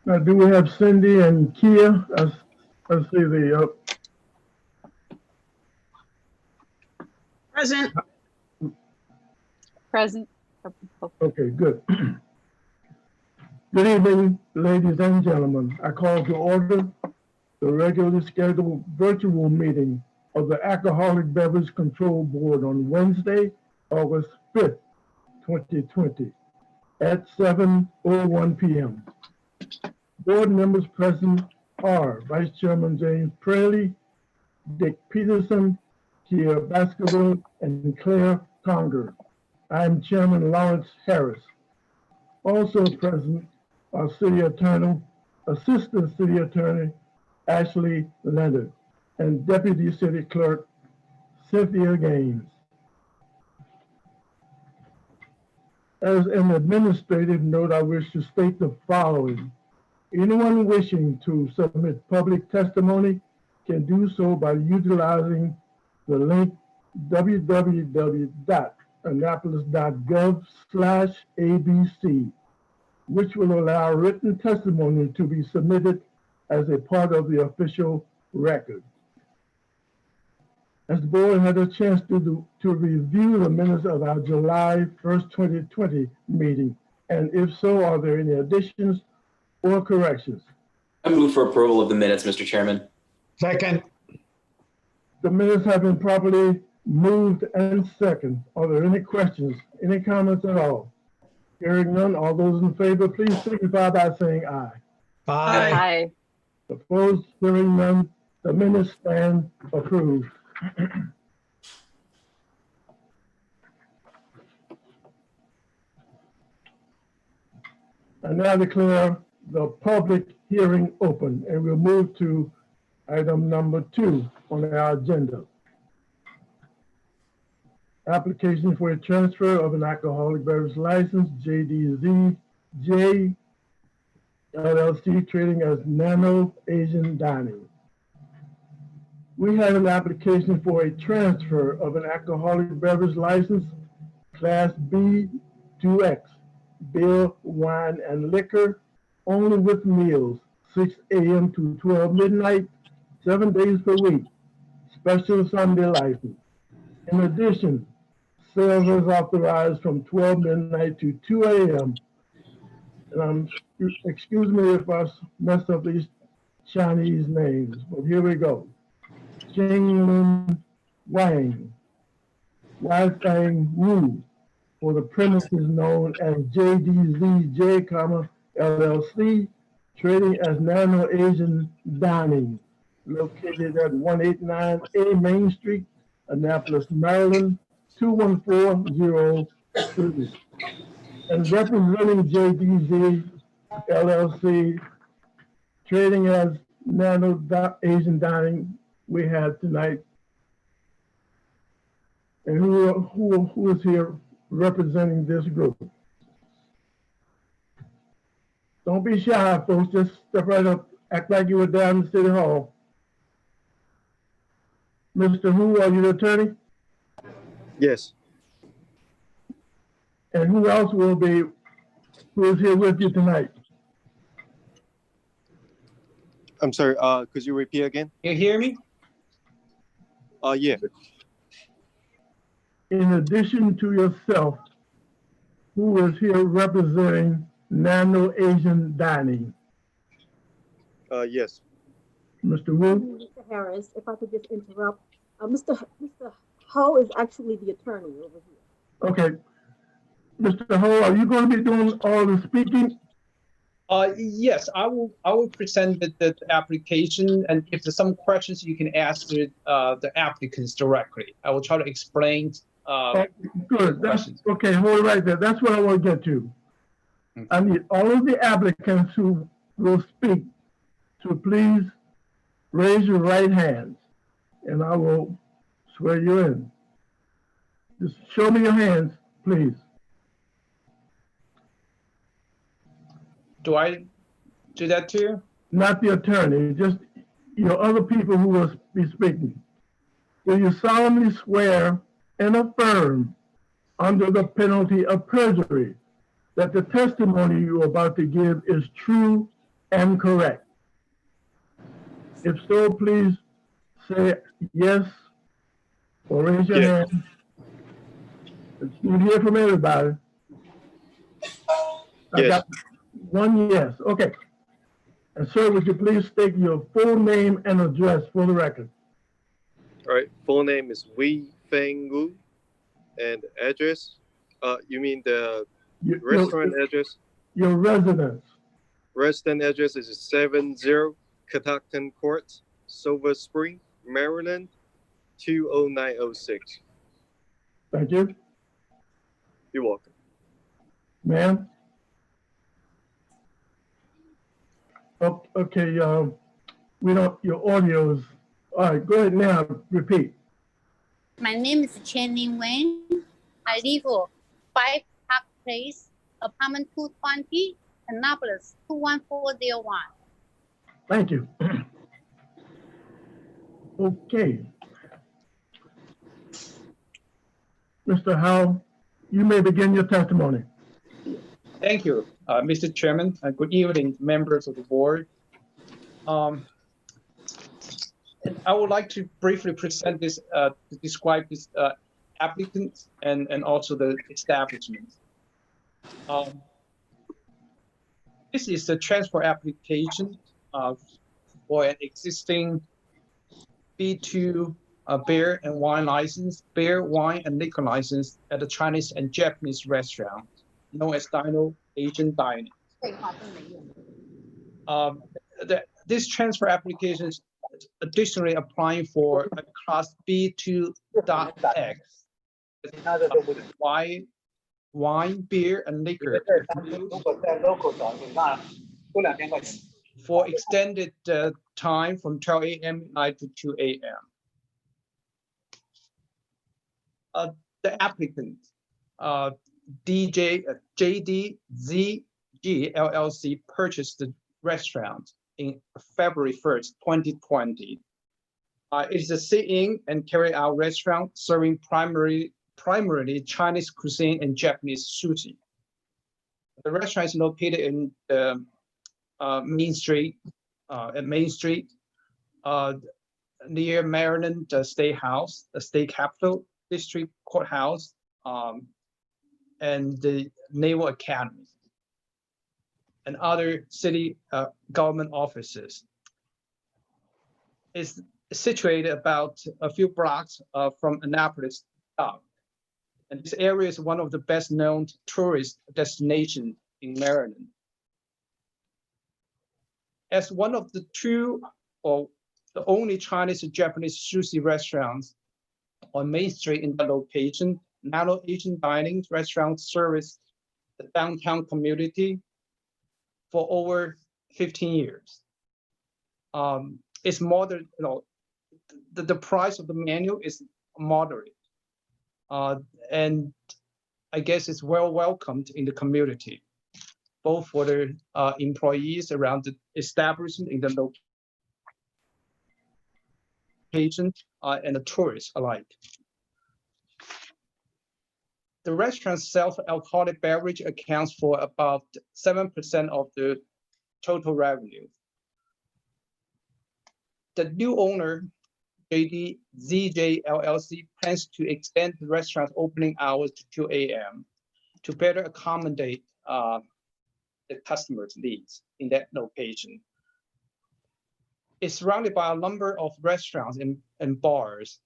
Now, do we have Cindy and Kia? I see the, Present. Present. okay, good. Good evening, ladies and gentlemen. I call to order the regularly scheduled virtual meeting of the Alcoholic Beverage Control Board on Wednesday, August 5th, 2020 at 7:01 p.m. Board members present are Vice Chairman James Praley, Dick Peterson, Kia Baskerville, and Claire Conger. I am Chairman Lawrence Harris. Also present are City Attorney, Assistant City Attorney Ashley Leonard, and Deputy City Clerk Cynthia Gaines. As an administrative note, I wish to state the following. Anyone wishing to submit public testimony can do so by utilizing the link www.annapolis.gov/abc, which will allow written testimony to be submitted as a part of the official record. As the board had a chance to review the minutes of our July 1st, 2020 meeting, and if so, are there any additions or corrections? I move for approval of the minutes, Mr. Chairman. Second. The minutes have been properly moved and second. Are there any questions, any comments at all? Hearing none, all those in favor, please signify by saying aye. Aye. Aye. Opposed, hearing none, the minutes stand approved. I now declare the public hearing open, and we'll move to item number 2 on our agenda. Application for a transfer of an alcoholic beverage license, JDZJ LLC, trading as Nano Asian Dining. We have an application for a transfer of an alcoholic beverage license, Class B 2X, beer, wine, and liquor, only with meals, 6 a.m. to 12 midnight, 7 days per week, special Sunday license. In addition, sales is authorized from 12 midnight to 2 a.m. And excuse me if I mess up these Chinese names, but here we go. Jinglin Wang, Wai Fang Wu, for the premises known as JDZJ, LLC, trading as Nano Asian Dining, located at 189A Main Street, Annapolis, Maryland, 21403. And representing JDZ LLC, trading as Nano Asian Dining, we have tonight. And who is here representing this group? Don't be shy, folks. Just step right up. Act like you were down in City Hall. Mr. Hu, are you the attorney? Yes. And who else who is here with you tonight? I'm sorry, could you repeat again? You hear me? Yeah. In addition to yourself, who is here representing Nano Asian Dining? Yes. Mr. Wu? Mr. Harris, if I could just interrupt. Mr. Ho is actually the attorney over here. Okay. Mr. Ho, are you going to be doing all the speaking? Yes, I will present the application, and if there's some questions, you can ask the applicants directly. I will try to explain. Good. That's, okay, hold it right there. That's what I want to get to. Okay. I need all of the applicants who will speak to please raise your right hands, and I will swear you in. Just show me your hands, please. Do I do that too? Not the attorney, just your other people who will be speaking. Do you solemnly swear and affirm under the penalty of perjury that the testimony you are about to give is true am correct? If so, please say yes or raise your Yes. hand. You hear from everybody. I Yes. got one yes. Okay. And sir, would you please state your full name and address for the record? All right. Full name is Wei Feng Wu, and address. You mean the restaurant address? Your residence. Resident address is 70 Catoctin Court, Silver Spring, Maryland, 20906. Thank you. You're welcome. Ma'am? Oh, okay, we don't, your audio is, all right, go ahead now, repeat. My name is Chen Wang. I live at 5 Park Place, apartment 220, Annapolis 21401. Thank you. Okay. Mr. Howe, you may begin your testimony. Thank you, Mr. Chairman, and good evening, members of the board. I would like to briefly present this, to describe this applicant and also the establishment. This is the transfer application for an existing B2 beer and wine license, beer, wine, and liquor license at a Chinese and Japanese restaurant known as Dino Asian Dining. This transfer application is additionally applying for a class B2.X wine, beer, and liquor for extended time from 12 a.m. night to 2 a.m. The applicant, JDZG LLC, purchased the restaurant in February 1st, 2020. It is a sit-in and carry-out restaurant serving primarily Chinese cuisine and Japanese sushi. The restaurant is located in the Main Street, near Maryland State House, the State Capitol District Courthouse, and the Naval Academy, and other city government offices. It's situated about a few blocks from Annapolis Dock. And this area is one of the best known tourist destinations in Maryland. As one of the two or the only Chinese and Japanese sushi restaurants on Main Street in the location, Dino Asian Dining restaurant service the downtown community for over 15 years. It's moderate, the price of the menu is moderate. And I guess it's well welcomed in the community, both for the employees around the establishment in the location and the tourists alike. The restaurant's self-alcoholic beverage accounts for about 7% of the total revenue. The new owner, JDZJ LLC, plans to extend the restaurant's opening hours to 2 a.m. to better accommodate the customers' needs in that location. It's surrounded by a number of restaurants and bars,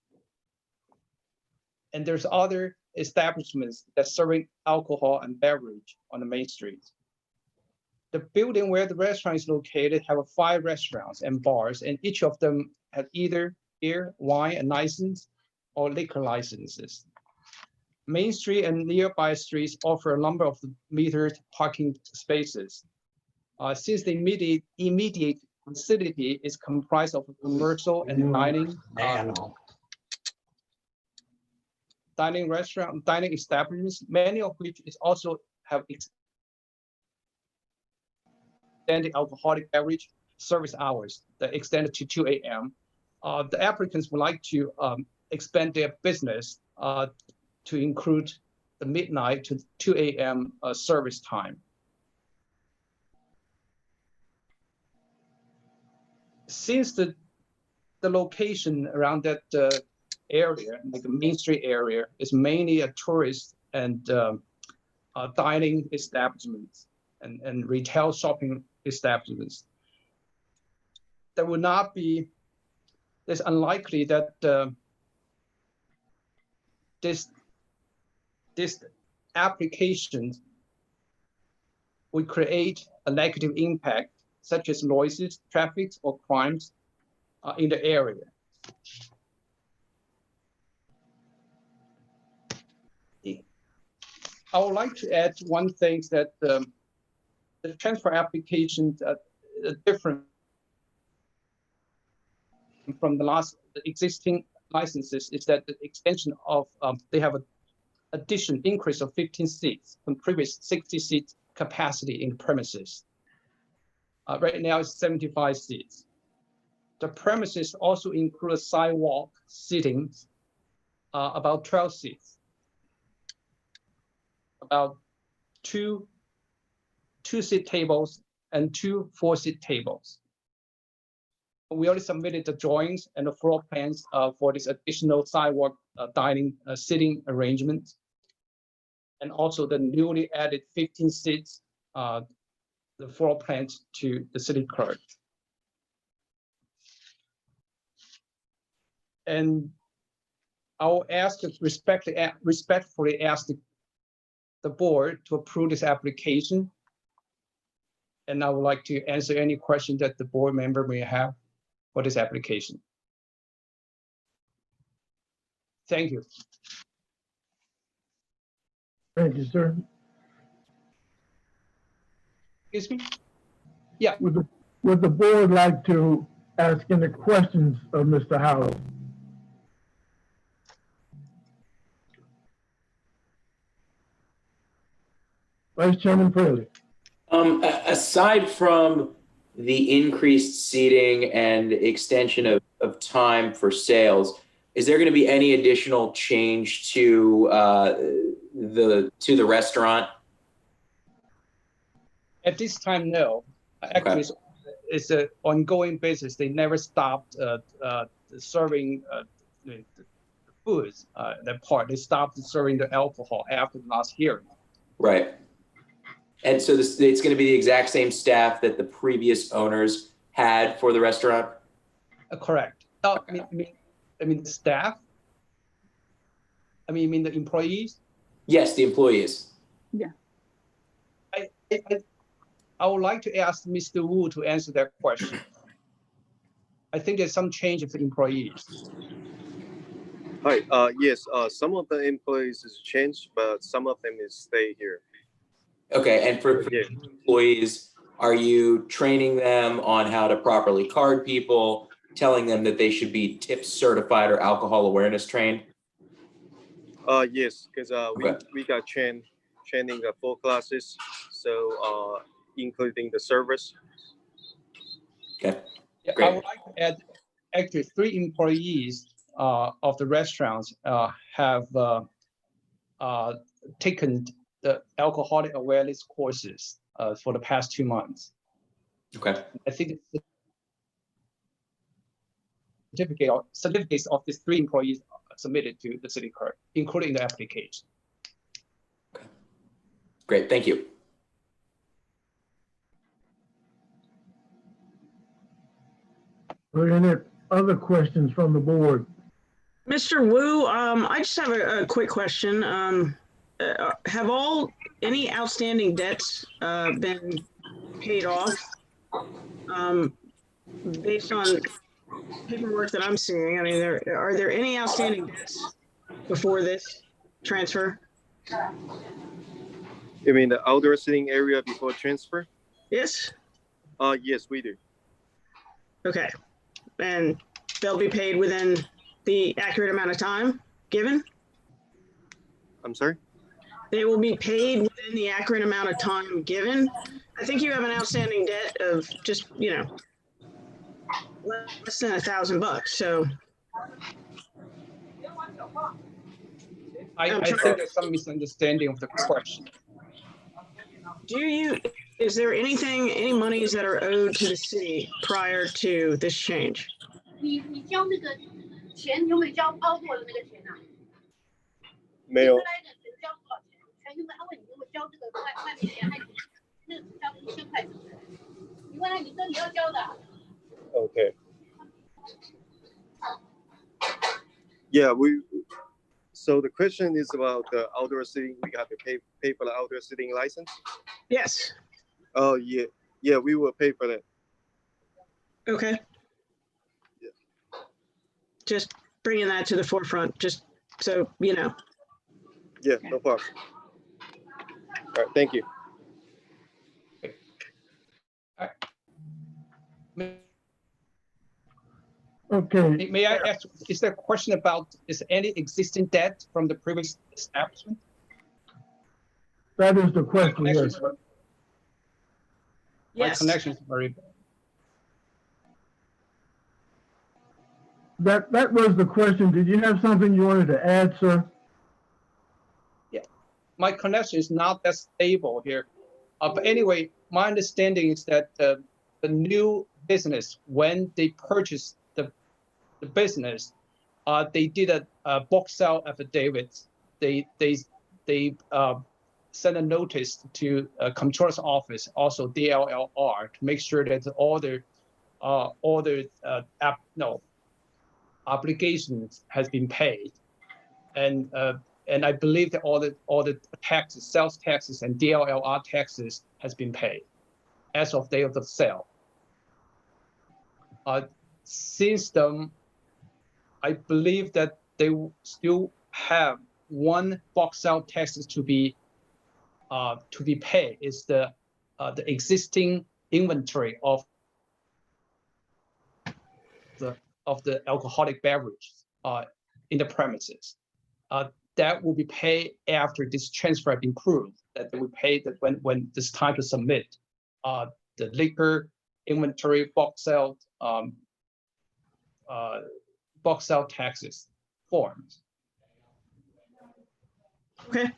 and there's other establishments that serving alcohol and beverage on the main street. The building where the restaurant is located have 5 restaurants and bars, and each of them have either beer, wine, and license or liquor licenses. Main Street and nearby streets offer a number of metered parking spaces. Since the immediate vicinity is comprised of commercial and dining establishments, many of which is also have extended alcoholic beverage service hours that extended to 2 a.m. The applicants would like to expand their business to include the midnight to 2 a.m. Service time. since the location around that area, like the Main Street area, is mainly a tourist and dining establishments and retail shopping establishments, there would not be, it's unlikely that this application would create a negative impact, such as noises, traffic, or crimes in the area. I would like to add one thing that the transfer applications are different from the existing licenses is that the extension of they have an addition increase of 15 seats from previous 60 seats capacity in the premises. Right now it's 75 seats. The premises also include sidewalk seating, about 12 seats, about two 2-seat tables and 2 4-seat tables. We already submitted the drawings and the floor plans for this additional sidewalk dining seating arrangement, and also the newly added 15 seats, the floor plans to the city clerk. And I'll respectfully ask the board to approve this application. And I would like to answer any questions that the board member may have for this application. Thank you. Thank you, sir. Excuse me? Yeah. Would the board like to ask any questions of Mr. Howell? Vice Chairman Fraley. Aside from the increased seating and extension of time for sales, is there going to be any additional change to the restaurant? At this time, no. Actually, Okay. it's an ongoing basis. They never stopped serving the foods. That part, they stopped serving the alcohol after the last hearing. Right. And so it's going to be the exact same staff that the previous owners had for the restaurant? Correct. I mean the staff? You mean the employees? Yes, the employees. Yeah. I would like to ask Mr. Wu to answer that question. I think there's some change of the employees. Hi. Yes. Some of the employees is changed, but some of them is stay here. Okay, and for Yeah. employees, are you training them on how to properly card people, telling them that they should be tip certified or alcohol awareness trained? Yes, because Okay. we got training the full classes, so including the service. Okay. Yeah, Great. I would like to add, actually, 3 employees of the restaurants have taken the alcoholic awareness courses for the past 2 months. Okay. I think the certificates of these 3 employees are submitted to the city clerk, including the application. Great. Thank you. Are there any other questions from the board? Mr. Wu, I just have a quick question. Have any outstanding debts been paid off based on paperwork that I'm seeing? I mean, are there any outstanding debts before this transfer? You mean the outdoor seating area before transfer? Yes? Yes, we do. Okay. And they'll be paid within the accurate amount of time given? I'm sorry? They will be paid within the accurate amount of time given. I think you have an outstanding debt of just, less than $1,000. So I think there's some misunderstanding of the question. is is there any monies that are owed to the city prior to this change? 你交那个钱有没有交outdoor 的那个钱啊？没有原来的钱交多少钱？全原本他问你有没有交这个外面钱，还有那个只交1000块，是不是？你问他，你说你要交的。Okay. Yeah, so the question is about the outdoor seating. We have to pay for the outdoor seating license. Yes. Oh yeah, we will pay for that. Okay. Yeah. Just bringing that to the forefront, just so you know. Yeah, no problem. All right, thank you. Okay, May I ask, is there a question about, is any existing debt from the previous establishment? that is the question, yes. My Yes. connection is very bad. That was the question. Did you have something you wanted to add, sir? My connection is not that stable here. But anyway, my understanding is that the new business, when they purchased the business, they did a box sale affidavit. They sent a notice to Comptroller's office, also DLLR, to make sure that all the obligations has been paid, and I believe that all the taxes, sales taxes, and DLLR taxes has been paid as of day of the sale. Since then, I believe that they still have one box sale taxes to be paid. Is the existing inventory of the alcoholic beverage in the premises. That will be paid after this transfer has been proved. That they will pay that when it's time to submit the liquor inventory box sale taxes forms. Okay.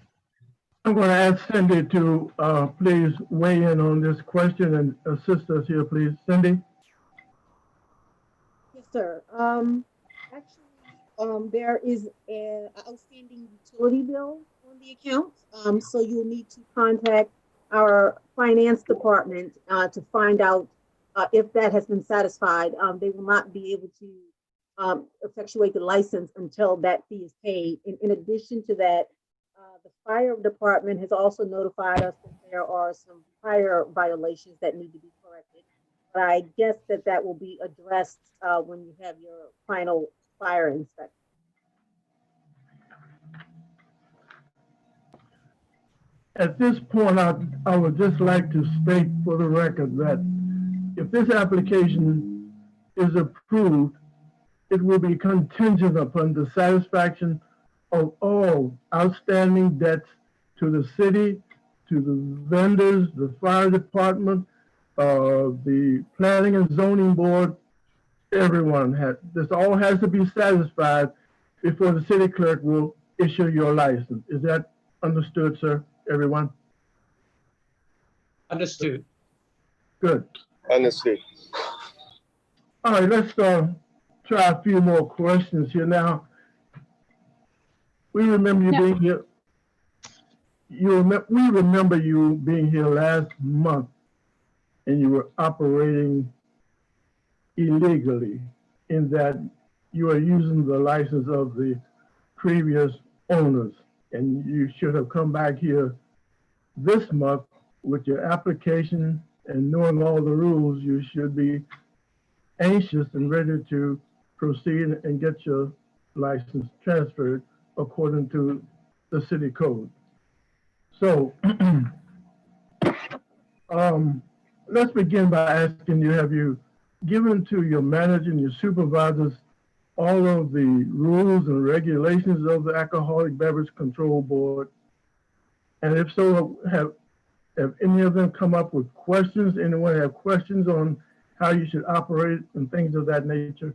I'm going to ask Cindy to please weigh in on this question and assist us here, please. Cindy? Yes, sir. Actually, there is an outstanding utility bill on the account. So you'll need to contact our finance department to find out if that has been satisfied. They will not be able to effectuate the license until that fee is paid. In addition to that, the fire department has also notified us that there are some fire violations that need to be corrected. But I guess that will be addressed when you have your final fire inspection. At this point, I would just like to state for the record that if this application is approved, it will be contingent upon the satisfaction of all outstanding debts to the city, to the vendors, the fire department, the planning and zoning board. Everyone this all has to be satisfied before the city clerk will issue your license. Is that understood, sir? Everyone? Understood. Good. Understood. All right, let's try a few more questions here now. We remember you being here. We remember you being here last month, and you were operating illegally in that you are using the license of the previous owners, and you should have come back here this month with your application, and knowing all the rules, you should be anxious and ready to proceed and get your license transferred according to the city code. So let's begin by asking you, have you given to your manager and your supervisors all of the rules and regulations of the Alcoholic Beverage Control Board? And if so, have any of them come up with questions? Anyone have questions on how you should operate and things of that nature?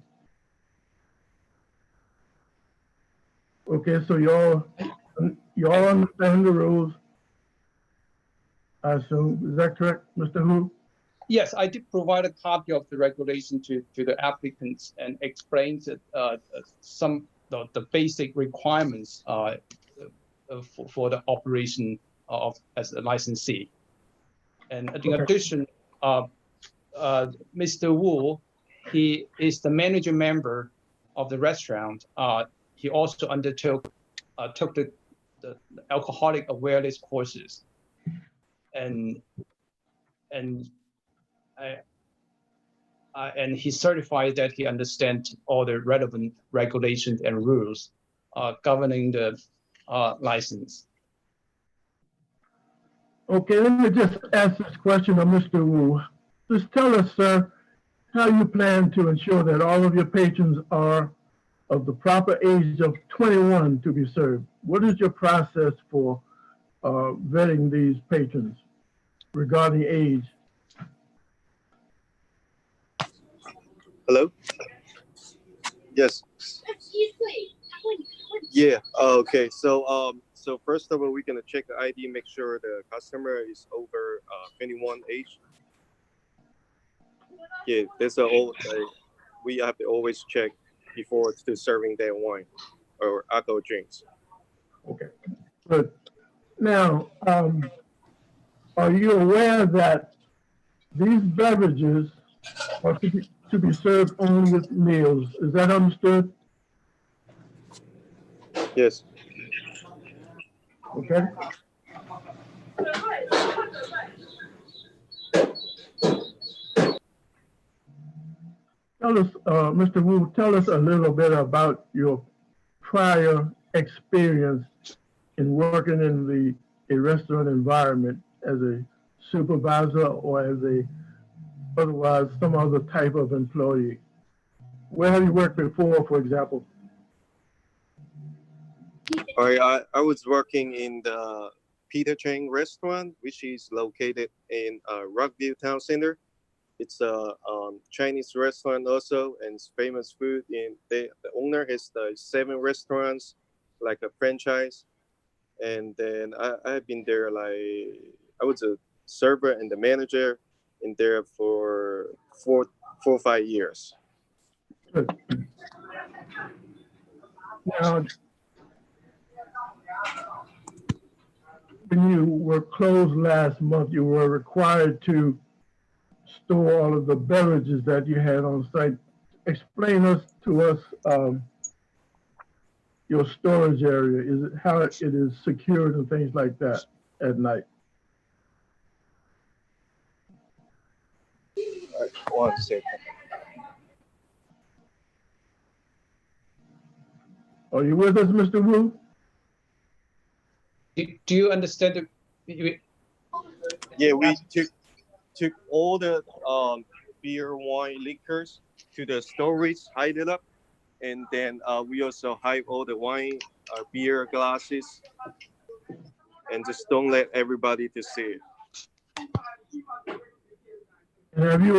Okay, so you all understand the rules. I assume. Is that correct, Mr. Hu? Yes, I did provide a copy of the regulation to the applicants and explained some the basic requirements for the operation of as a licensee. And in addition, Mr. Wu, he is the managing member of the restaurant. He also undertook took the alcoholic awareness courses, and he certified that he understands all the relevant regulations and rules governing the license. Okay, let me just ask this question of Mr. Wu. Just tell us, sir, how you plan to ensure that all of your patrons are of the proper age of 21 to be served. What is your process for vetting these patrons regarding age? Hello? Yes. Yeah, okay. So first of all, we're gonna check the ID, make sure the customer is over 21 age. Yeah, that's we have to always check before to serving their wine or alcohol drinks. Okay, good. Now, are you aware that these beverages are to be served only with meals? Is that understood? Yes. Okay. Tell us, Mr. Wu, tell us a little bit about your prior experience in working in a restaurant environment as a supervisor or as a otherwise some other type of employee. Where have you worked before, for example? All right, I was working in the Peter Chang restaurant, which is located in Rockville Town Center. It's a Chinese restaurant also, and it's famous food. And the owner has 7 restaurants, like a franchise. And then I've been there I was a server and the manager in there for 4 or 5 years. Good. Now, when you were closed last month, you were required to store all of the beverages that you had on site. Explain to us your storage area. Is it how it is secured and things like that at night? All right, 1 second. Are you with us, Mr. Wu? Do you understand Yeah, we took all the beer, wine, liquors to the storage, hide it up, and then we also hide all the wine, beer glasses, and just don't let everybody to see it. And have you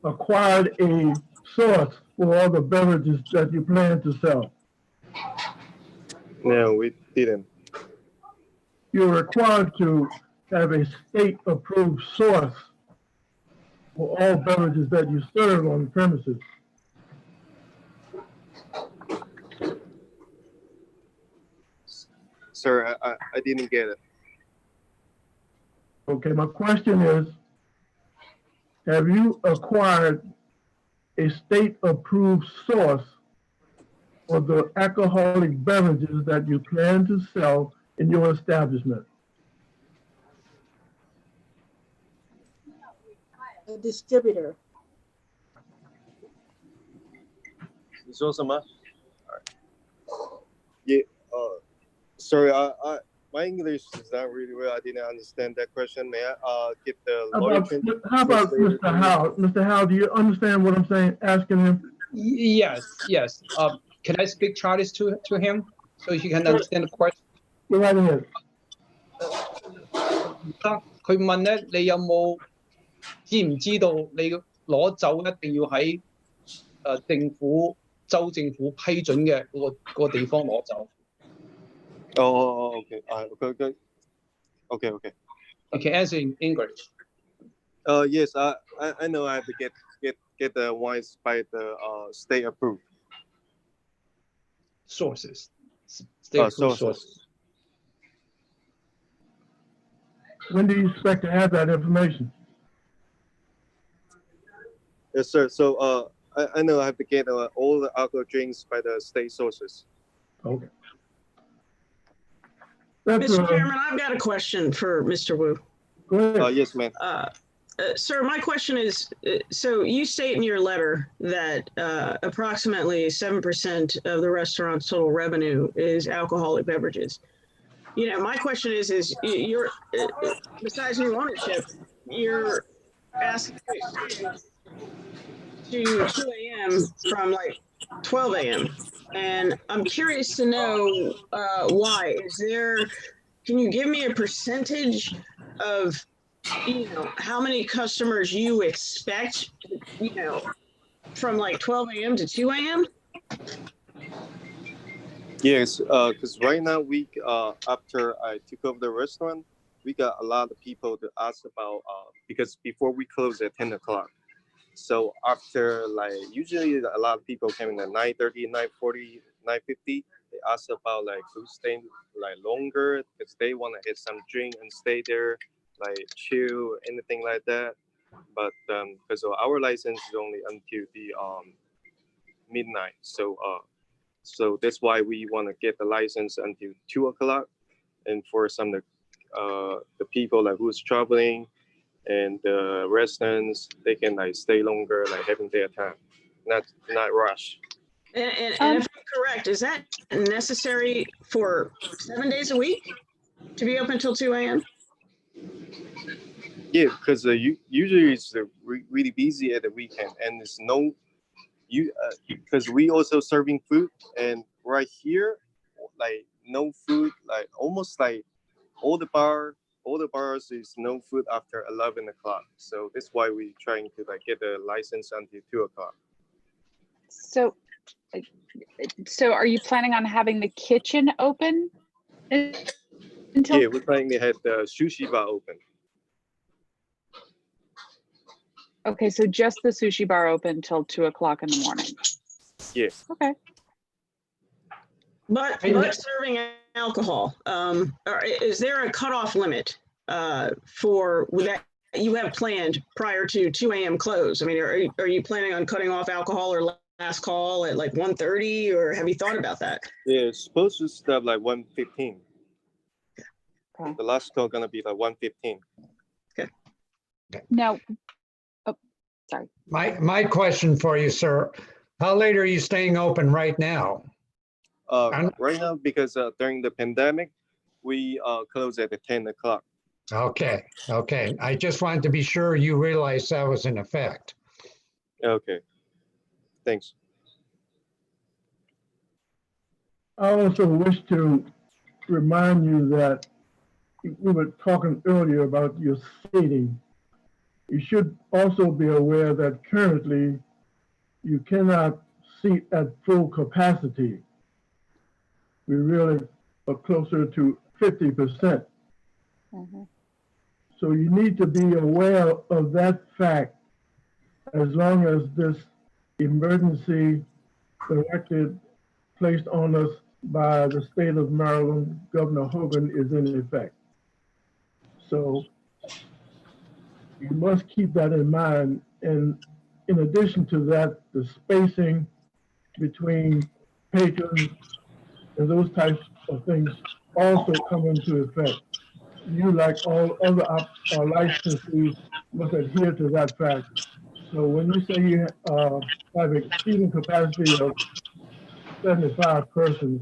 acquired a source for all the beverages that you plan to sell? No, we didn't. You're required to have a state-approved source for all beverages that you serve on the premises. Sir, I didn't get it. Okay, my question is, have you acquired a state-approved source for the alcoholic beverages that you plan to sell in your establishment? A distributor. 你说什么? Yeah, sorry, my English is not really well. I didn't understand that question. May I get the lawyer? How about Mr. Howe? Mr. Howe, do you understand what I'm saying? Asking him. Yes. Can I speak Chinese to him so he can understand the question? Go right ahead. 佢問咧，你有冇知唔知道你攞酒一定要喺州政府批准嘅嗰個地方攞酒？ Oh, okay. Okay. Okay. Okay, answer in English. Yes, I know I have to get the wines by the state approved Sources. State approved sources. sources. When do you expect to have that information? Yes, sir. So I know I have to get all the alcohol drinks by the state sources. Okay. That's Mr. Chairman, I've got a question for Mr. Wu. Go ahead. Yes, ma'am. Sir, my question is, so you state in your letter that approximately 7% of the restaurant's total revenue is alcoholic beverages. You know, my question is you're, besides new ownership, you're asking to extend to 2 a.m. from like 12 a.m. And I'm curious to know why. Can you give me a percentage of, how many customers you expect, from like 12 a.m. to 2 a.m.? Yes, because right now after I took over the restaurant, we got a lot of people to ask about because before we close at 10 o'clock. So after usually a lot of people came in at 9:30, 9:40, 9:50. They ask about who's staying longer because they want to get some drink and stay there, chill, anything like that. But because our license is only until the midnight, so that's why we want to get the license until 2 o'clock. And for some of the people who's traveling and the residents, they can stay longer, having their time, not rush. And if I'm correct, is that necessary for 7 days a week to be open until 2 a.m.? Yeah, because usually it's really busy at the weekend, and it's because we also serving food, and right here, no food, almost all the bars is no food after 11 o'clock. So that's why we trying to get a license until 2 o'clock. So are you planning on having the kitchen open until? Yeah, we're planning to have the sushi bar open. Okay, so just the sushi bar open till 2 o'clock in the morning. Yes. Okay. But serving alcohol, is there a cutoff limit for that you have planned prior to 2 a.m. close? I mean, are you planning on cutting off alcohol or last call at 1:30, or have you thought about that? Yeah, it's supposed to start 1:15. Okay. The last call gonna be 1:15. Okay. Now, oh, sorry. My question for you, sir, how late are you staying open right now? Right now, because during the pandemic, we close at 10 o'clock. Okay. I just wanted to be sure you realized that was in effect. Okay. Thanks. I also wish to remind you that we were talking earlier about your seating. You should also be aware that currently you cannot seat at full capacity. We really are closer to 50%. Mm-hmm. So you need to be aware of that fact as long as this emergency directive placed on us by the state of Maryland, Governor Hogan, is in effect. So you must keep that in mind. And in addition to that, the spacing between patrons and those types of things also come into effect. You, like all other licensees, must adhere to that fact. So when you say you have a seating capacity of 75 persons,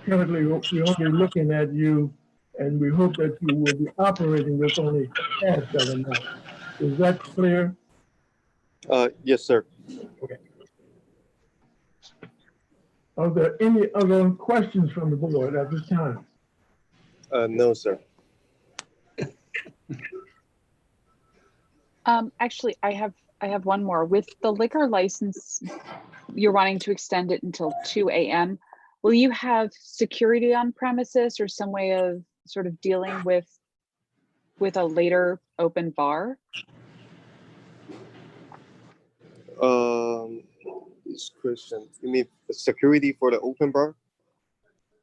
currently we're only looking at you, and we hope that you will be operating with only half that amount. Is that clear? Yes, sir. Okay. Are there any other questions from the board at this time? No, sir. Actually, I have one more. With the liquor license, you're wanting to extend it until 2 a.m. will you have security on premises or some way of sort of dealing with a later open bar? This question, you mean the security for the open bar?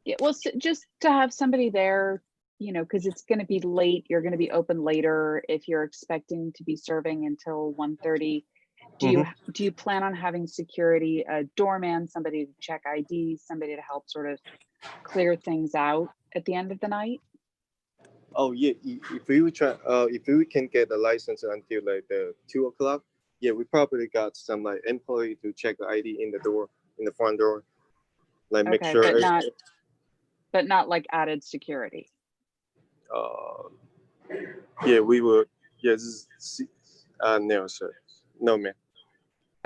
Yeah, well, just to have somebody there, you know, because it's going to be late. You're going to be open later if you're expecting to be serving until 1:30. Do you plan on having security, a doorman, somebody to check IDs, somebody to help sort of clear things out at the end of the night? Oh yeah, if we can get the license until like the 2 o'clock, yeah, we probably got some like employee to check the ID in the front door, like make Okay, sure. but not like added security. Yeah, we would. Yes, no, sir, no, ma'am.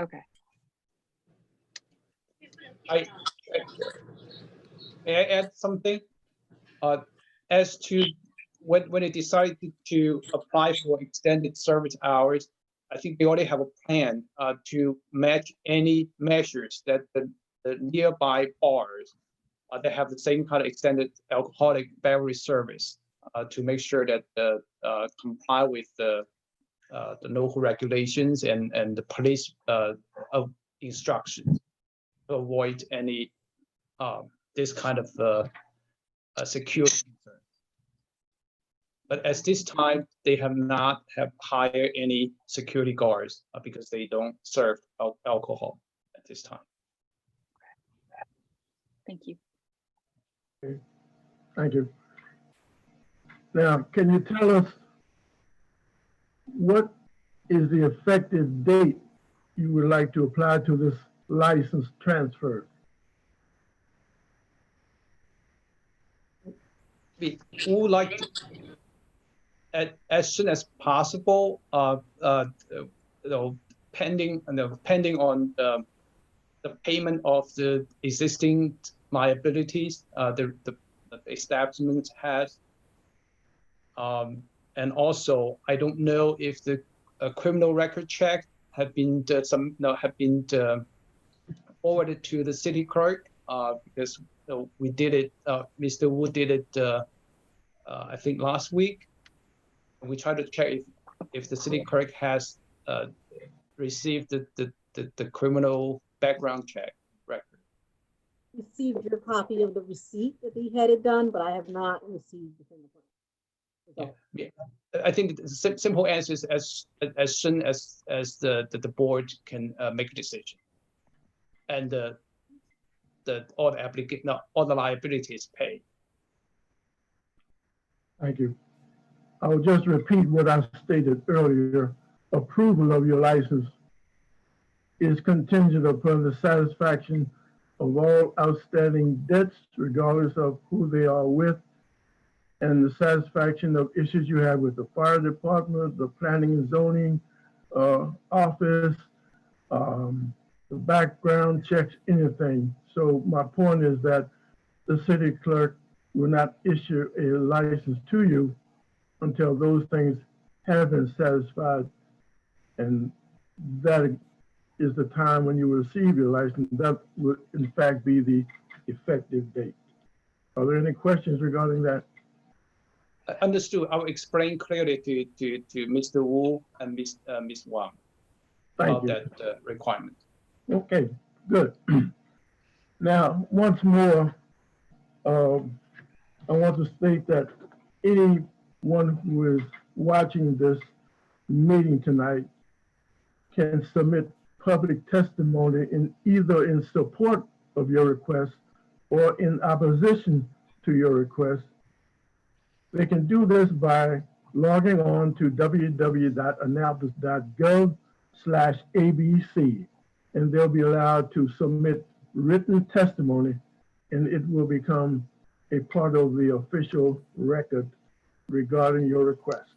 Okay. May I add something? As to when they decided to apply for extended service hours, I think they already have a plan to match any measures that the nearby bars that have the same kind of extended alcoholic beverage service to make sure that comply with the local regulations and the police of instructions to avoid any this kind of security concern. But at this time, they have not hired any security guards because they don't serve alcohol at this time. Thank you. Okay. Thank you. Now, can you tell us what is the effective date you would like to apply to this license transfer? We would like to, as soon as possible, pending on the payment of the existing liabilities the establishment has. And also, I don't know if the criminal record check have been forwarded to the city clerk because we did it. Mr. Wu did it, I think last week. We tried to check if the city clerk has received the criminal background check record. Received your copy of the receipt that he had it done, but I have not received the fingerprint. Yeah. I think the simple answer is as soon as the board can make a decision, and all the liabilities paid. Thank you. I'll just repeat what I stated earlier. Approval of your license is contingent upon the satisfaction of all outstanding debts, regardless of who they are with, and the satisfaction of issues you have with the fire department, the planning and zoning office, the background checks, anything. So my point is that the city clerk will not issue a license to you until those things have been satisfied. And that is the time when you will receive your license. That would in fact be the effective date. Are there any questions regarding that? Understood. I will explain clearly to Mr. Wu and Ms. Wang about that requirement. Okay, good. Now, once more, I want to state that anyone who is watching this meeting tonight can submit public testimony either in support of your request or in opposition to your request. They can do this by logging on to www.annapolis.gov/ABC, and they'll be allowed to submit written testimony, and it will become a part of the official record regarding your request.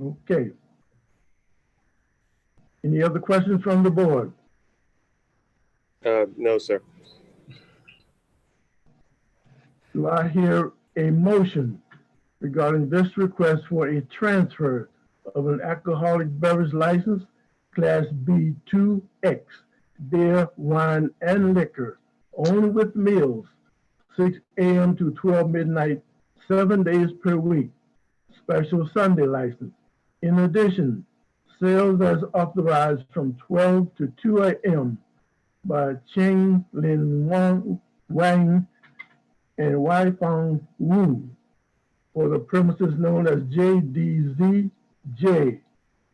Okay. Any other questions from the board? No, sir. Do I hear a motion regarding this request for a transfer of an alcoholic beverage license, Class B2X, beer, wine, and liquor, only with meals, 6 a.m. to 12 midnight, 7 days per week. Special Sunday license. In addition, sales as authorized from 12 to 2 a.m. by Cheng Lin Wang and Wai Fong Wu for the premises known as JDZJ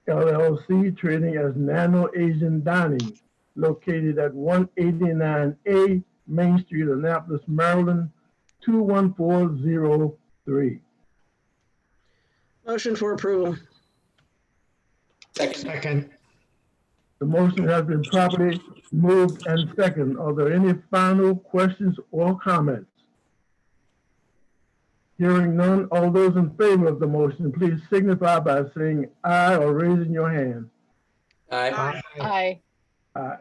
LLC, trading as Nano Asian Dining, located at 189A Main Street, Annapolis, Maryland, 21403. Motion for approval. Second. The motion has been properly moved and second. Are there any final questions or comments? Hearing none, all those in favor of the motion, please signify by saying aye or raising your hand. Aye. Aye. Aye.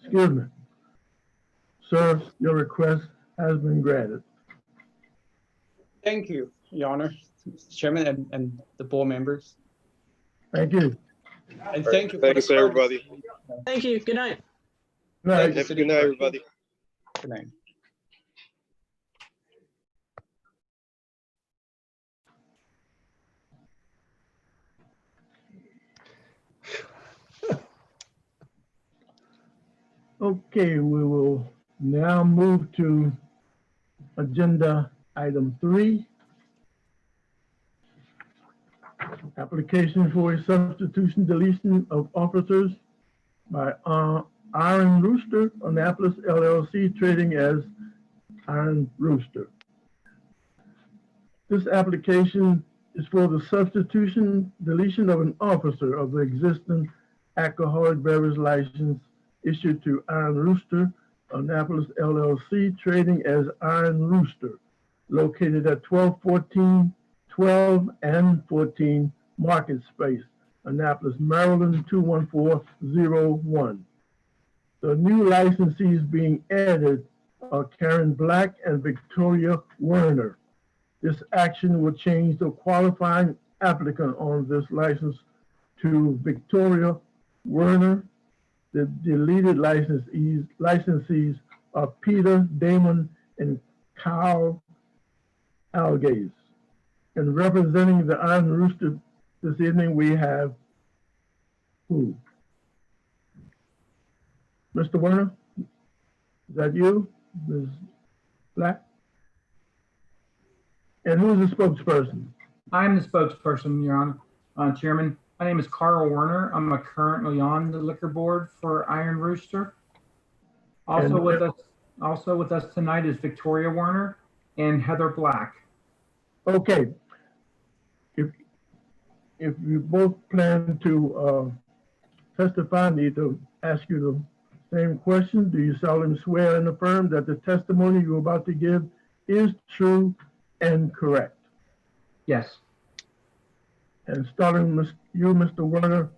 Excuse me. Sir, your request has been granted. Thank you, Your Honor, Mr. Chairman, and the board members. Thank you. And thank you. Thanks, everybody. Thank you. Good night. Good night. Thank you, Have a good night, everybody. Good night. Okay, we will now move to agenda item 3. Application for a substitution deletion of officers by Iron Rooster, Annapolis LLC, trading as Iron Rooster. This application is for the substitution deletion of an officer of the existing alcoholic beverage license issued to Iron Rooster, Annapolis LLC, trading as Iron Rooster, located at 1214, 12 and 14 Market Space, Annapolis, Maryland, 21401. The new licensees being added are Karen Black and Victoria Werner. This action will change the qualifying applicant on this license to Victoria Werner. The deleted licensees are Peter Damon and Kyle Algaze. And representing the Iron Rooster this evening, we have who? Mr. Werner? Is that you, Ms. Black? And who's the spokesperson? I'm the spokesperson, Your Honor. Chairman, my name is Carl Werner. I'm currently on the liquor board for Iron Rooster. Also with us tonight is Victoria Werner and Heather Black. Okay. If you both plan to testify, I need to ask you the same question. Do you solemnly swear and affirm that the testimony you're about to give is true and correct? Yes. And starting with you, Mr. Werner,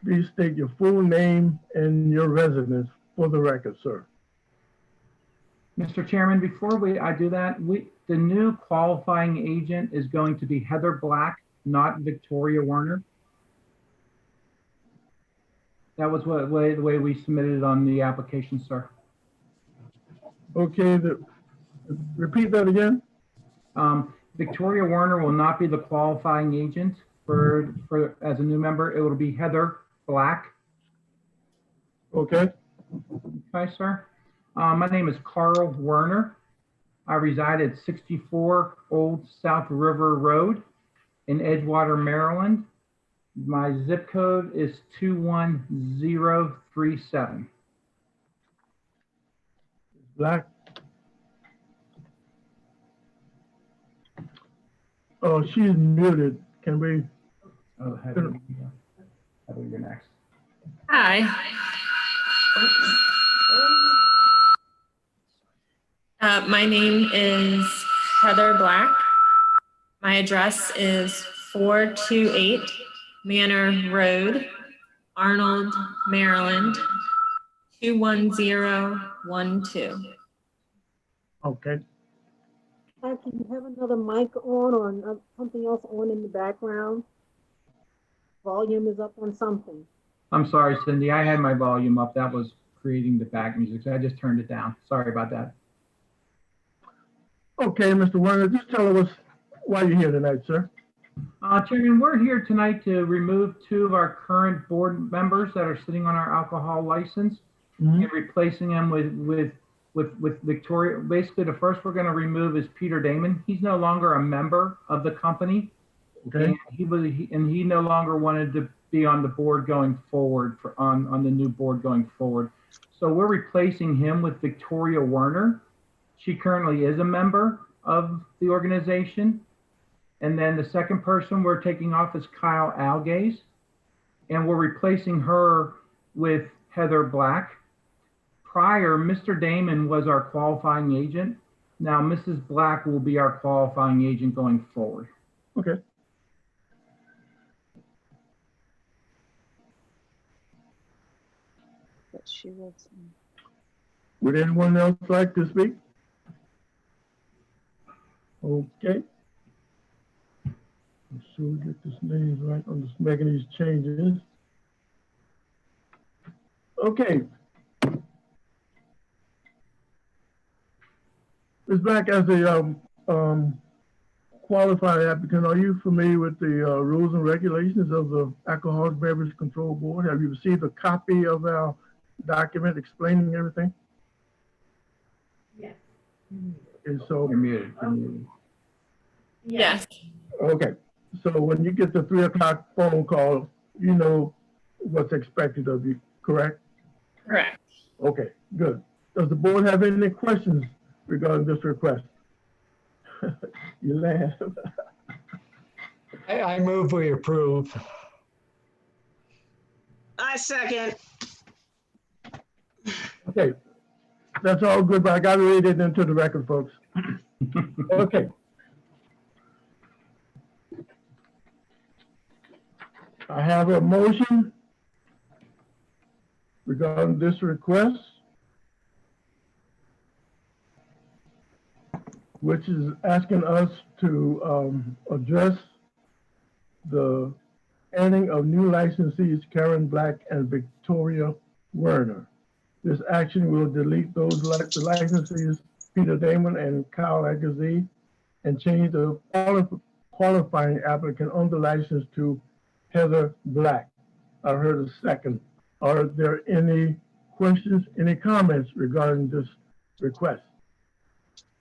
please state your full name and your residence for the record, sir. Mr. Chairman, before I do that, the new qualifying agent is going to be Heather Black, not Victoria Werner. That was the way we submitted it on the application, sir. Okay, repeat that again. Victoria Werner will not be the qualifying agent for as a new member. It will be Heather Black. Okay. Okay, sir. My name is Carl Werner. I reside at 64 Old South River Road in Edgewater, Maryland. My zip code is 21037. Black. Oh, she's muted. Can we? Oh, Heather, you're next. Hi. My name is Heather Black. My address is 428 Manor Road, Arnold, Maryland, 21012. Okay. Can you have another mic on or something else on in the background? Volume is up on something. I'm sorry, Cindy. I had my volume up. That was creating the back music, so I just turned it down. Sorry about that. Okay, Mr. Werner, just tell us why you're here tonight, sir. Chairman, we're here tonight to remove 2 of our current board members that are sitting on our alcohol license and replacing them with Victoria. Basically, the first we're going to remove is Peter Damon. He's no longer a member of the company. Okay. And he no longer wanted to be on the board going forward on the new board going forward. So we're replacing him with Victoria Werner. She currently is a member of the organization. And then the second person we're taking off is Kyle Algaze, and we're replacing her with Heather Black. Prior, Mr. Damon was our qualifying agent. Now Mrs. Black will be our qualifying agent going forward. Okay. But she lives in. Would anyone else like to speak? Okay. Let's see we get this names right. I'm just making these changes. Okay. Ms. Black, as a qualified applicant, are you familiar with the rules and regulations of the Alcoholic Beverage Control Board? Have you received a copy of our document explaining everything? Yes. And so, You're muted. You're muted. Yes. okay. So when you get the 3 o'clock phone call, you know what's expected of you, correct? Correct. Okay, good. Does the board have any questions regarding this request? You laugh. I move we approve. I second. Okay, that's all good, but I got to read it into the record, folks. Okay. I have a motion regarding this request, which is asking us to address the adding of new licensees, Karen Black and Victoria Werner. This action will delete those licensees, Peter Damon and Kyle Agassiz, and change the qualifying applicant on the license to Heather Black. I heard a second. Are there any questions, any comments regarding this request?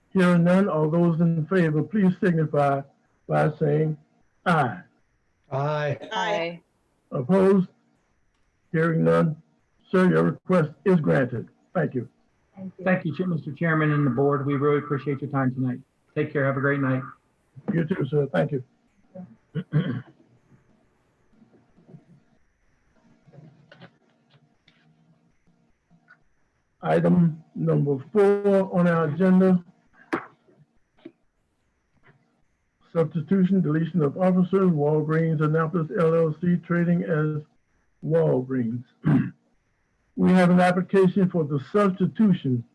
Hearing none, all those in favor, please signify by saying aye. Aye. Aye. Opposed? Hearing none. Sir, your request is granted. Thank you. Thank you, Mr. Chairman and the board. We really appreciate your time tonight. Take care. Have a great night. You too, sir. Thank you. Item number 4 on our agenda. Substitution, deletion of officers, Walgreens Annapolis LLC trading as Walgreens. We have an application for the substitution,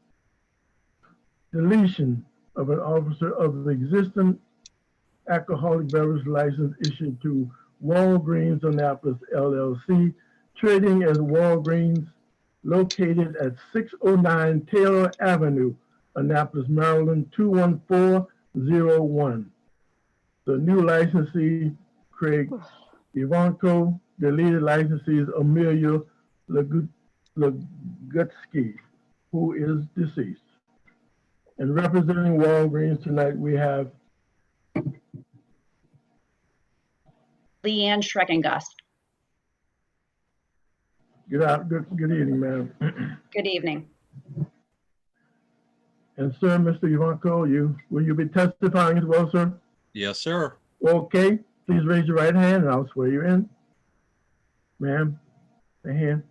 deletion of an officer of the existing alcoholic beverage license issued to Walgreens Annapolis LLC, trading as Walgreens, located at 609 Taylor Avenue, Annapolis, Maryland, 21401. The new licensee, Craig Ivanko, deleted licensees, Amelia Lagutsky, who is deceased. And representing Walgreens tonight, we have Leanne Schreckengust. good evening, ma'am. Good evening. And sir, Mr. Ivanko, will you be testifying as well, sir? Yes, sir. Okay, please raise your right hand and I'll swear you in. Ma'am, a hand.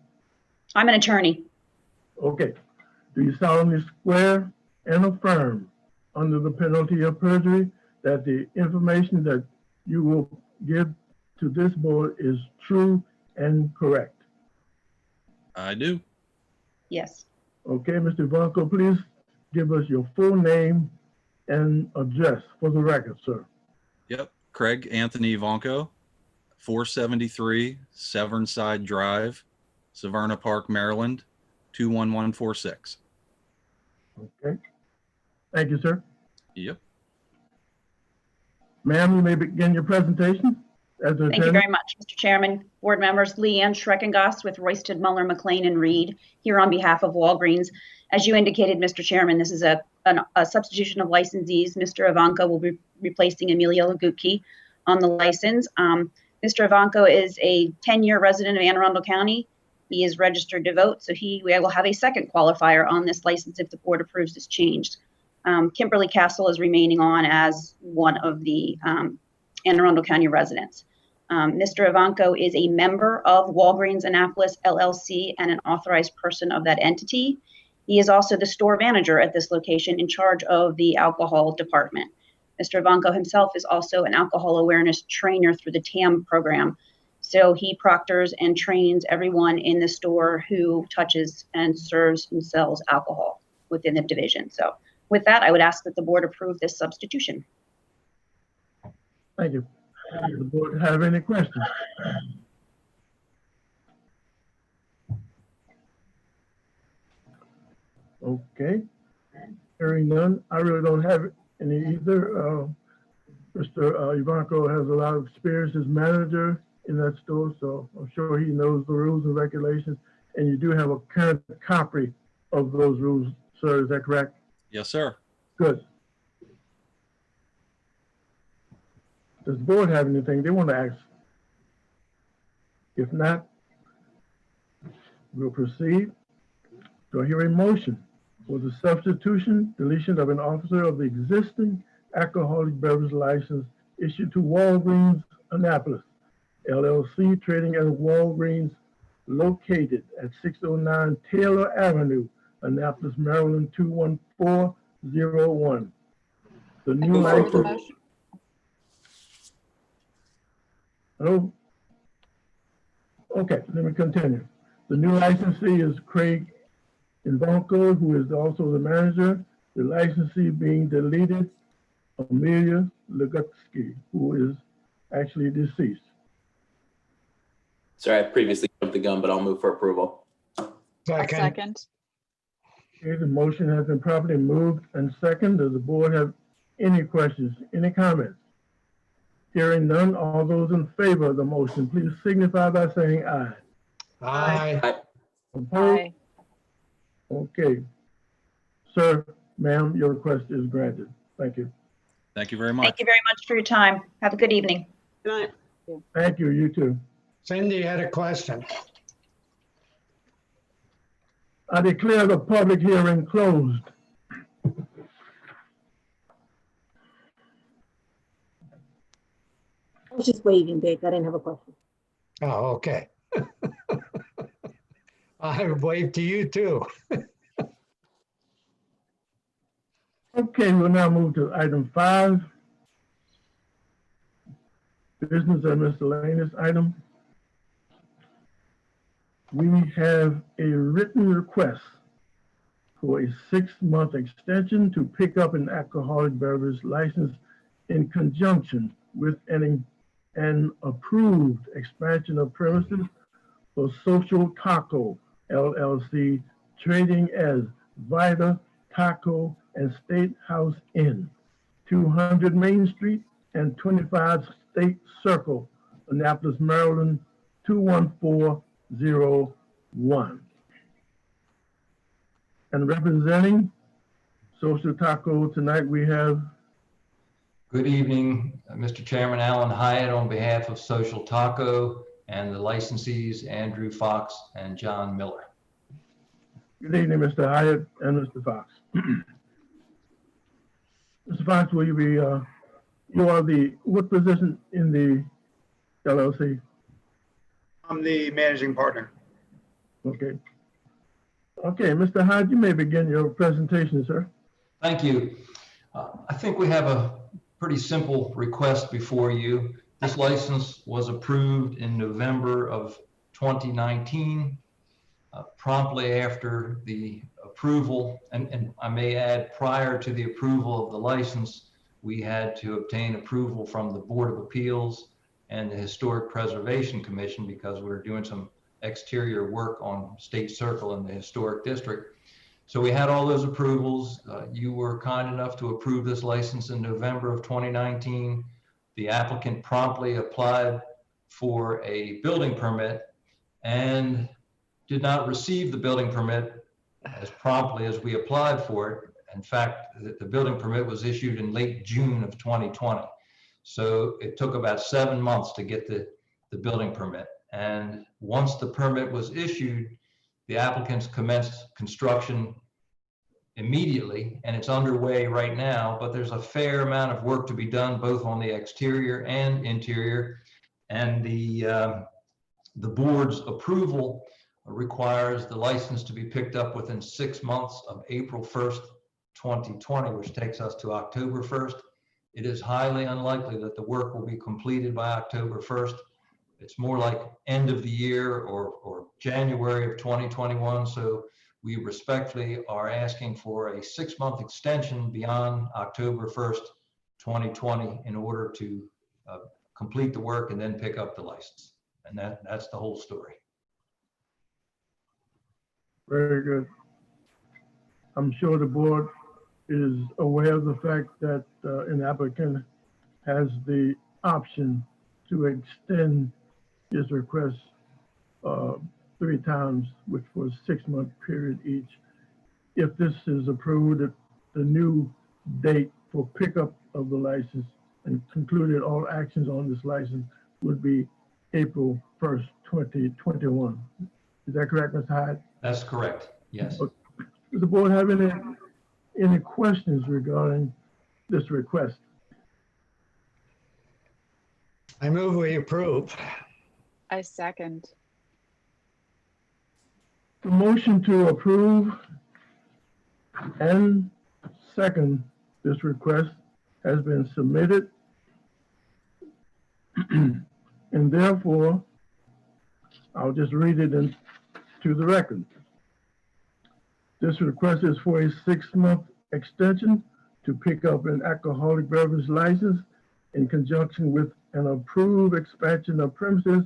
I'm an attorney. Okay. Do you solemnly swear and affirm under the penalty of perjury that the information that you will give to this board is true and correct? I do. Yes. Okay, Mr. Ivanko, please give us your full name and address for the record, sir. Yep. Craig Anthony Ivanko, 473 Severnside Drive, Severna Park, Maryland, 21146. Okay. Thank you, sir. Yep. Ma'am, you may begin your presentation. As Thank you very much, Mr. Chairman. Board members, Leanne Schreckengoss with Royston, Muller, McLean, and Reed, here on behalf of Walgreens. As you indicated, Mr. Chairman, this is a substitution of licensees. Mr. Ivanko will be replacing Amelia Lagutke on the license. Mr. Ivanko is a 10-year resident of Anne Arundel County. He is registered to vote, so we will have a second qualifier on this license if the board approves this change. Kimberly Castle is remaining on as one of the Anne Arundel County residents. Mr. Ivanko is a member of Walgreens Annapolis LLC and an authorized person of that entity. He is also the store manager at this location in charge of the alcohol department. Mr. Ivanko himself is also an alcohol awareness trainer through the TAM program. So he proctors and trains everyone in the store who touches and serves and sells alcohol within the division. So with that, I would ask that the board approve this substitution. Thank you. Does the board have any questions? Okay. Hearing none, I really don't have any either. Mr. Ivanko has a lot of experience as manager in that store, so I'm sure he knows the rules and regulations. And you do have a current copy of those rules, sir, is that correct? Yes, sir. Good. Does the board have anything they want to ask? If not, we'll proceed. Do I hear a motion for the substitution, deletion of an officer of the existing alcoholic beverage license issued to Walgreens Annapolis LLC, trading as Walgreens, located at 609 Taylor Avenue, Annapolis, Maryland, 21401. The new license. Oh, okay, let me continue. The new licensee is Craig Ivanko, who is also the manager. The licensee being deleted, Amelia Lagutke, who is actually deceased. Sorry, I previously jumped the gun, but I'll move for approval. Second. Okay, the motion has been properly moved and second. Does the board have any questions, any comments? Hearing none, all those in favor of the motion, please signify by saying aye. Aye. Opposed? Aye. Okay. Sir, ma'am, your request is granted. Thank you. Thank you very much. Thank you very much for your time. Have a good evening. Good night. Thank you, you too. Cindy had a question. I declare the public hearing closed. I was just waving, Dick. I didn't have a question. Oh, okay. I wave to you too. Okay, we'll now move to item 5. Business and miscellaneous item. We have a written request for a 6-month extension to pick up an alcoholic beverage license in conjunction with an approved expansion of premises for Social Taco LLC, trading as Vita Taco and State House Inn, 200 Main Street and 25 State Circle, Annapolis, Maryland, 21401. And representing Social Taco tonight, we have. Good evening, Mr. Chairman. Alan Hyatt on behalf of Social Taco and the licensees Andrew Fox and John Miller. Good evening, Mr. Hyatt and Mr. Fox. Mr. Fox, will you be, you are what position in the LLC? I'm the managing partner. Okay. Okay, Mr. Hyatt, you may begin your presentation, sir. Thank you. I think we have a pretty simple request before you. This license was approved in November of 2019, promptly after the approval, and I may add, prior to the approval of the license, we had to obtain approval from the Board of Appeals and the Historic Preservation Commission because we were doing some exterior work on State Circle in the historic district. So we had all those approvals. You were kind enough to approve this license in November of 2019. The applicant promptly applied for a building permit and did not receive the building permit as promptly as we applied for it. In fact, the building permit was issued in late June of 2020. So it took about 7 months to get the building permit. And once the permit was issued, the applicants commenced construction immediately, and it's underway right now, but there's a fair amount of work to be done both on the exterior and interior. And the board's approval requires the license to be picked up within 6 months of April 1st, 2020, which takes us to October 1st. It is highly unlikely that the work will be completed by October 1st. It's more like end of the year or January of 2021. So we respectfully are asking for a 6-month extension beyond October 1st, 2020 in order to complete the work and then pick up the license. And that's the whole story. Very good. I'm sure the board is aware of the fact that an applicant has the option to extend his request 3 times, which was 6-month period each. If this is approved, the new date for pickup of the license and concluded all actions on this license would be April 1st, 2021. Is that correct, Mr. Hyde? That's correct, yes. Does the board have any questions regarding this request? I move we approve. I second. The motion to approve and second this request has been submitted. And therefore, I'll just read it into the record. This request is for a 6-month extension to pick up an alcoholic beverage license in conjunction with an approved expansion of premises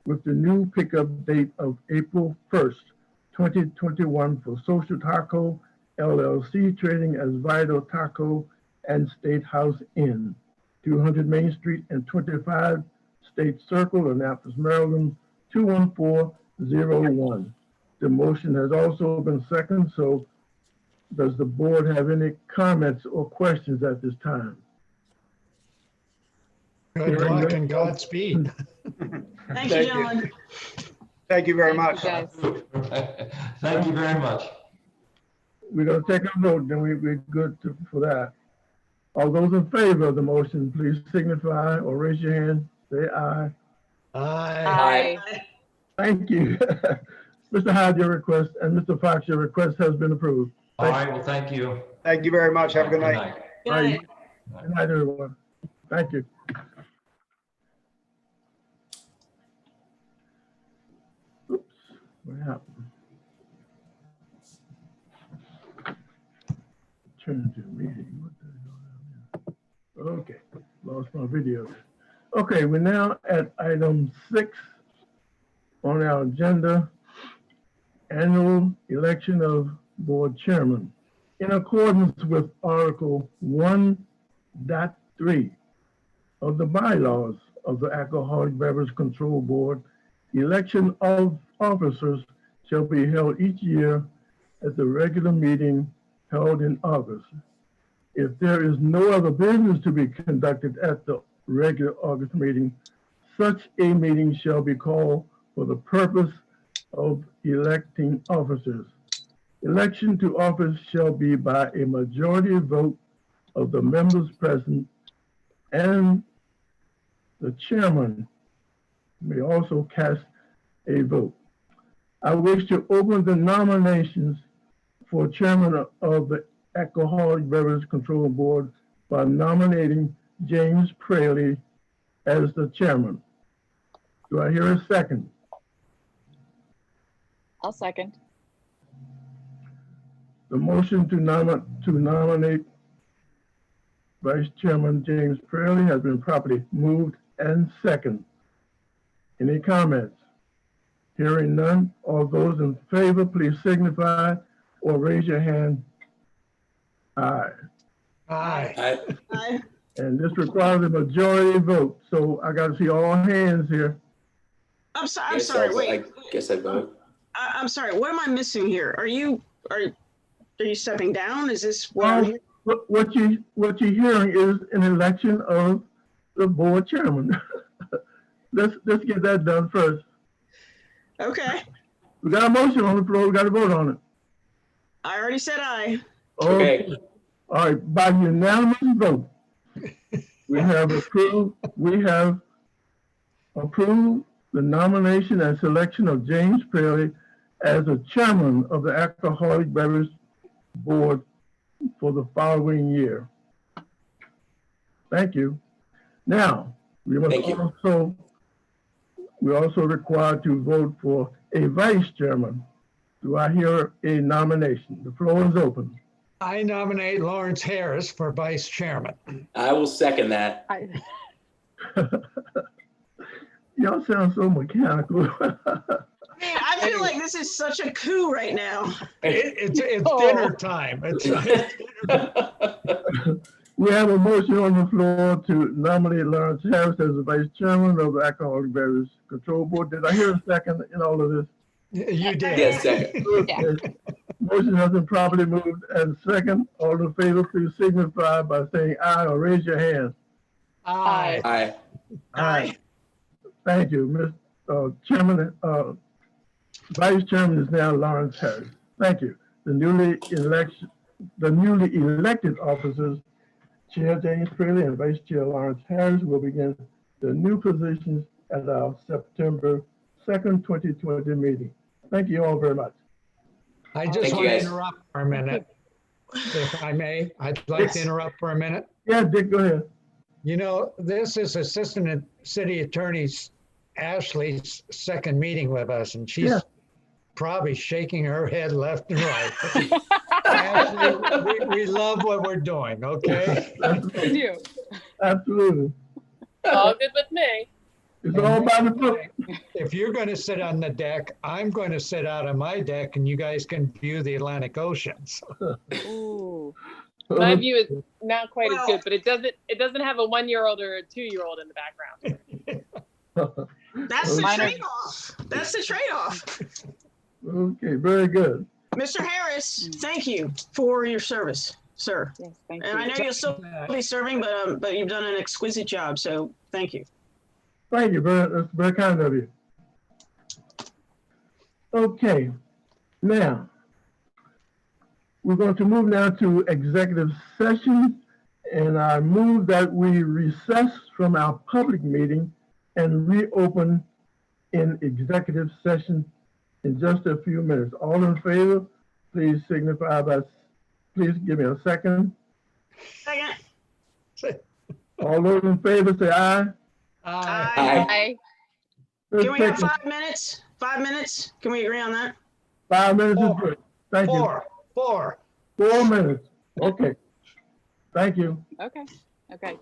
with the new pickup date of April 1st, 2021 for Social Taco LLC, trading as Vital Taco and State House Inn, 200 Main Street and 25 State Circle, Annapolis, Maryland, 21401. The motion has also been seconded, so does the board have any comments or questions at this time? Good luck and Godspeed. Thank you, gentlemen. Thank you very much. Thank you very much. We're going to take a vote, then we're good for that. All those in favor of the motion, please signify or raise your hand. Say aye. Aye. Aye. Thank you. Mr. Hyde, your request, and Mr. Fox, your request has been approved. All right, well, thank you. Thank you very much. Have a good night. Good night. Good night, everyone. Thank you. Oops, what happened? Turn to meeting. What the hell happened? Okay, lost my video. Okay, we're now at item 6 on our agenda, annual election of board chairman. In accordance with Article 1.3 of the bylaws of the Alcoholic Beverage Control Board, election of officers shall be held each year at the regular meeting held in August. If there is no other business to be conducted at the regular August meeting, such a meeting shall be called for the purpose of electing officers. Election to office shall be by a majority vote of the members present, and the chairman may also cast a vote. I wish to open the nominations for chairman of the Alcoholic Beverage Control Board by nominating James Praley as the chairman. Do I hear a second? I'll second. The motion to nominate Vice Chairman James Praley has been properly moved and second. Any comments? Hearing none, all those in favor, please signify or raise your hand. Aye. Aye. Aye. And this requires a majority vote, so I gotta see all hands here. I'm sorry, wait. I guess I vote. I'm sorry, what am I missing here? Are you stepping down? Is this what I'm hearing? What you're hearing is an election of the board chairman. Let's get that done first. Okay, We got a motion on the floor, we got to vote on it. I already said aye. Okay. All right, by unanimous vote, we have approved the nomination and selection of James Perry as the chairman of the Alcoholic Beverage Board for the following year. Thank you. Now, we're also required to vote for a vice chairman. Do I hear a nomination? The floor is open. I nominate Lawrence Harris for vice chairman. I will second that. Y'all sound so mechanical. Man, I feel like this is such a coup right now. It's dinner time. We have a motion on the floor to nominate Lawrence Harris as the vice chairman of the Alcoholic Beverage Control Board. Did I hear a second in all of this? You did. Yes, second. Okay. Motion has been properly moved and second. All in favor, please signify by saying aye or raise your hand. Aye. Aye. Aye. Thank you, Mr. Chairman. Vice Chairman is now Lawrence Harris. Thank you. The newly elected officers, Chair James Freely and Vice Chair Lawrence Harris, will begin the new positions at our September 2nd, 2020 meeting. Thank you all very much. I just want to interrupt for a minute, if I may. I'd like to interrupt for a minute. Yeah, Dick, go ahead. You know, this is Assistant City Attorney Ashley's second meeting with us, and she's probably shaking her head left and right. Ashley, we love what we're doing, okay? We do. Absolutely. All good with me. It's all by the book. If you're going to sit on the deck, I'm going to sit out on my deck, and you guys can view the Atlantic Ocean. Ooh. My view is not quite as good, but it doesn't have a 1-year-old or a 2-year-old in the background. That's the trade-off. That's the trade-off. Okay, very good. Mr. Harris, thank you for your service, sir. Yes, thank And I know you'll still be serving, but you've done an exquisite job, so thank you. Thank you, that's very kind of you. Okay, now, we're going to move now to executive session, and I move that we recess from our public meeting and reopen in executive session in just a few minutes. All in favor, please signify by, please give me a second. Second. All those in favor say aye. Aye. Aye. Can we have 5 minutes? 5 minutes? Can we agree on that? 5 minutes is good. Thank you. 4 4 minutes. Okay. Thank you. Okay. Okay.